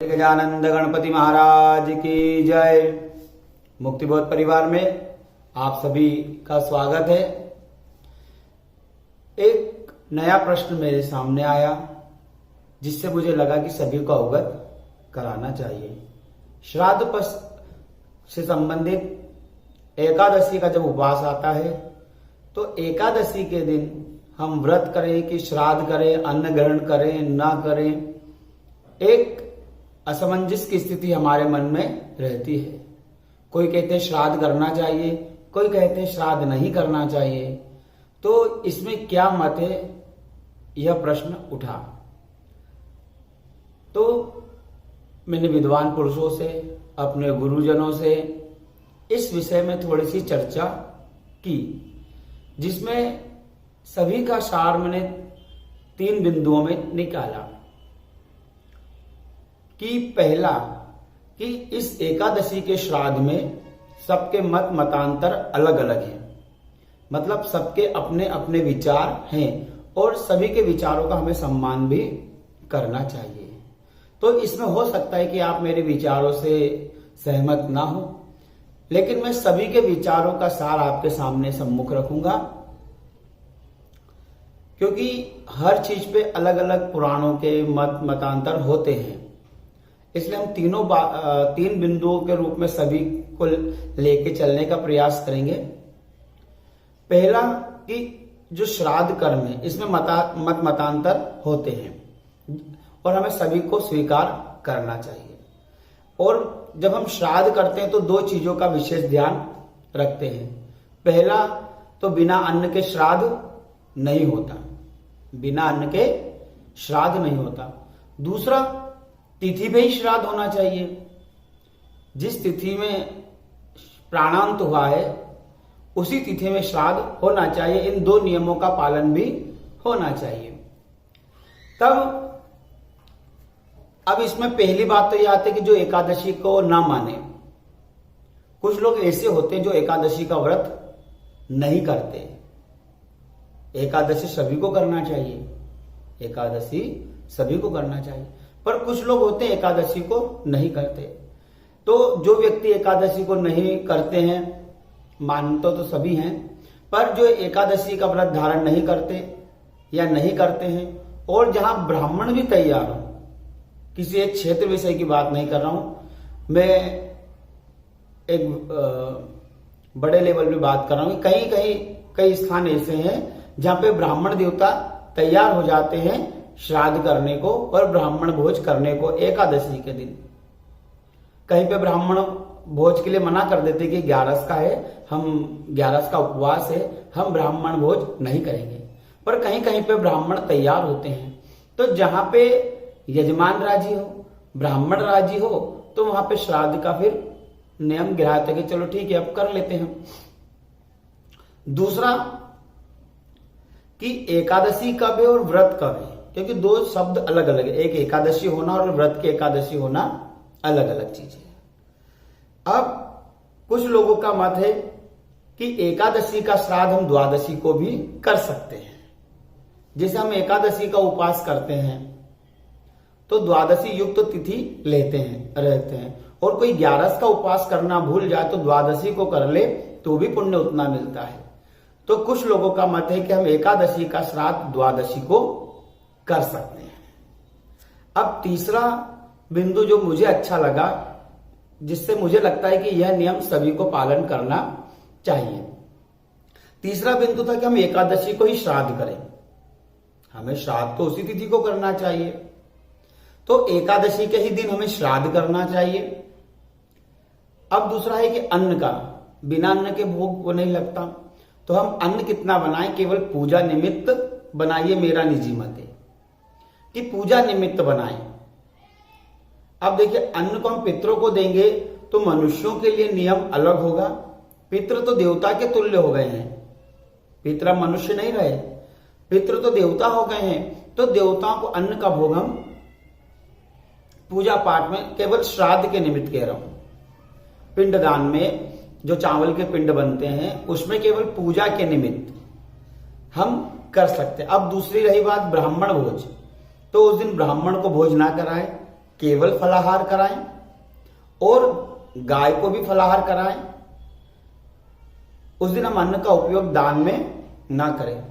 गजानंद गणपति महाराज की जय। मुक्तिबोध परिवार में आप सभी का स्वागत है। एक नया प्रश्न मेरे सामने आया जिससे मुझे लगा कि सभी को अवगत कराना चाहिए। श्राद्ध पक्ष से संबंधित एकादशी का जब उपवास आता है तो एकादशी के दिन हम व्रत करें कि श्राद्ध करें, अन्न ग्रहण करें ना करें, एक असमंजस की स्थिति हमारे मन में रहती है। कोई कहते हैं श्राद्ध करना चाहिए, कोई कहते हैं श्राद्ध नहीं करना चाहिए। तो इसमें क्या मत है, यह प्रश्न उठा। तो मैंने विद्वान पुरुषों से, अपने गुरुजनों से इस विषय में थोड़ी सी चर्चा की, जिसमें सभी का सार मैंने 3 बिंदुओं में निकाला। कि पहला, कि इस एकादशी के श्राद्ध में सबके मतांतर अलग अलग हैं, मतलब सबके अपने अपने विचार हैं और सभी के विचारों का हमें सम्मान भी करना चाहिए। तो इसमें हो सकता है कि आप मेरे विचारों से सहमत ना हो, लेकिन मैं सभी के विचारों का सार आपके सामने सम्मुख रखूंगा, क्योंकि हर चीज पे अलग अलग पुराणों के मतांतर होते हैं। इसलिए हम 3 बिंदुओं के रूप में सभी को लेके चलने का प्रयास करेंगे। पहला, कि जो श्राद्ध कर्म है इसमें मतांतर होते हैं और हमें सभी को स्वीकार करना चाहिए। और जब हम श्राद्ध करते हैं तो 2 चीजों का विशेष ध्यान रखते हैं। पहला, तो बिना अन्न के श्राद्ध नहीं होता, बिना अन्न के श्राद्ध नहीं होता। दूसरा, तिथि में ही श्राद्ध होना चाहिए। जिस तिथि में प्राणांत हुआ है उसी तिथि में श्राद्ध होना चाहिए। इन 2 नियमों का पालन भी होना चाहिए। तब अब इसमें पहली बात तो यह आती है कि जो एकादशी को ना माने, कुछ लोग ऐसे होते हैं जो एकादशी का व्रत नहीं करते। एकादशी सभी को करना चाहिए, एकादशी सभी को करना चाहिए, पर कुछ लोग होते हैं एकादशी को नहीं करते। तो जो व्यक्ति एकादशी को नहीं करते हैं, मानते तो सभी हैं, पर जो एकादशी का व्रत धारण नहीं करते या नहीं करते हैं, और जहां ब्राह्मण भी तैयार हो, किसी एक क्षेत्र विषय की बात नहीं कर रहा हूं मैं, एक बड़े लेवल पे बात कर रहा हूं। कई स्थान ऐसे हैं जहां पे ब्राह्मण देवता तैयार हो जाते हैं श्राद्ध करने को और ब्राह्मण भोज करने को एकादशी के दिन। कहीं पे ब्राह्मण भोज के लिए मना कर देते कि 11 का है, हम 11 का उपवास है, हम ब्राह्मण भोज नहीं करेंगे। पर कहीं कहीं पे ब्राह्मण तैयार होते हैं। तो जहां पे यजमान राजी हो, ब्राह्मण राजी हो, तो वहां पे श्राद्ध का फिर नियम गिराते कि चलो ठीक है अब कर लेते हैं। दूसरा, कि एकादशी कब है और व्रत कब है, क्योंकि 2 शब्द अलग अलग है। एक एकादशी होना और व्रत की एकादशी होना अलग अलग चीज है। अब कुछ लोगों का मत है कि एकादशी का श्राद्ध हम द्वादशी को भी कर सकते हैं। जैसे हम एकादशी का उपवास करते हैं तो द्वादशी युक्त तो तिथि रहते हैं, और कोई 11 का उपवास करना भूल जाए तो द्वादशी को कर ले तो भी पुण्य उतना मिलता है। तो कुछ लोगों का मत है कि हम एकादशी का श्राद्ध द्वादशी को कर सकते हैं। अब तीसरा बिंदु जो मुझे अच्छा लगा, जिससे मुझे लगता है कि यह नियम सभी को पालन करना चाहिए, तीसरा बिंदु था कि हम एकादशी को ही श्राद्ध करें। हमें श्राद्ध तो उसी तिथि को करना चाहिए, तो एकादशी के ही दिन हमें श्राद्ध करना चाहिए। अब दूसरा है कि अन्न का, बिना अन्न के भोग को नहीं लगता, तो हम अन्न कितना बनाएं, केवल पूजा निमित्त बनाइए, मेरा निजी मत है कि पूजा निमित्त बनाएं। अब देखिए, अन्न को हम पितरों को देंगे तो मनुष्यों के लिए नियम अलग होगा। पितृ तो देवता के तुल्य हो गए हैं, पितृ मनुष्य नहीं रहे, पितृ तो देवता हो गए हैं। तो देवताओं को अन्न का भोग हम पूजा पाठ में केवल श्राद्ध के निमित्त कह रहा हूं। पिंडदान में जो चावल के पिंड बनते हैं उसमें केवल पूजा के निमित्त हम कर सकते हैं। अब दूसरी रही बात ब्राह्मण भोज, तो उस दिन ब्राह्मण को भोज ना कराए केवल फलाहार कराएं और गाय को भी फलाहार कराएं। उस दिन हम अन्न का उपयोग दान में ना करें।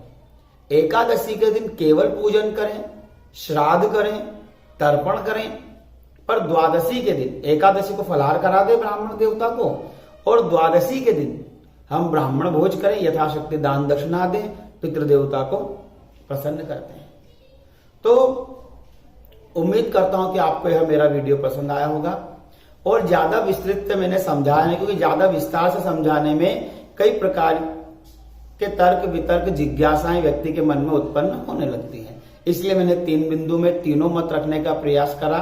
एकादशी के दिन केवल पूजन करें, श्राद्ध करें, तर्पण करें, पर द्वादशी के दिन एकादशी को फलाहार करा दे ब्राह्मण देवता को और द्वादशी के दिन हम ब्राह्मण भोज करें, यथाशक्ति दान दक्षिणा दें, पितृदेवता को प्रसन्न करते हैं। तो उम्मीद करता हूं कि आपको यह मेरा वीडियो पसंद आया होगा और ज्यादा विस्तृत से मैंने समझाया नहीं, क्योंकि ज्यादा विस्तार से समझाने में कई प्रकार के तर्क वितर्क जिज्ञासाएं व्यक्ति के मन में उत्पन्न होने लगती हैं। इसलिए मैंने 3 बिंदु में तीनों मत रखने का प्रयास करा।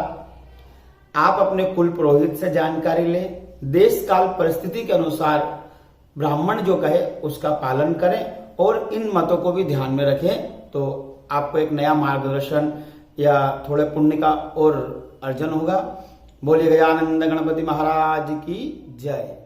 आप अपने कुल पुरोहित से जानकारी लें, देश काल परिस्थिति के अनुसार ब्राह्मण जो कहे उसका पालन करें और इन मतों को भी ध्यान में रखें, तो आपको एक नया मार्गदर्शन या थोड़े पुण्य का और अर्जन होगा। बोलिए गजानंद गणपति महाराज की जय।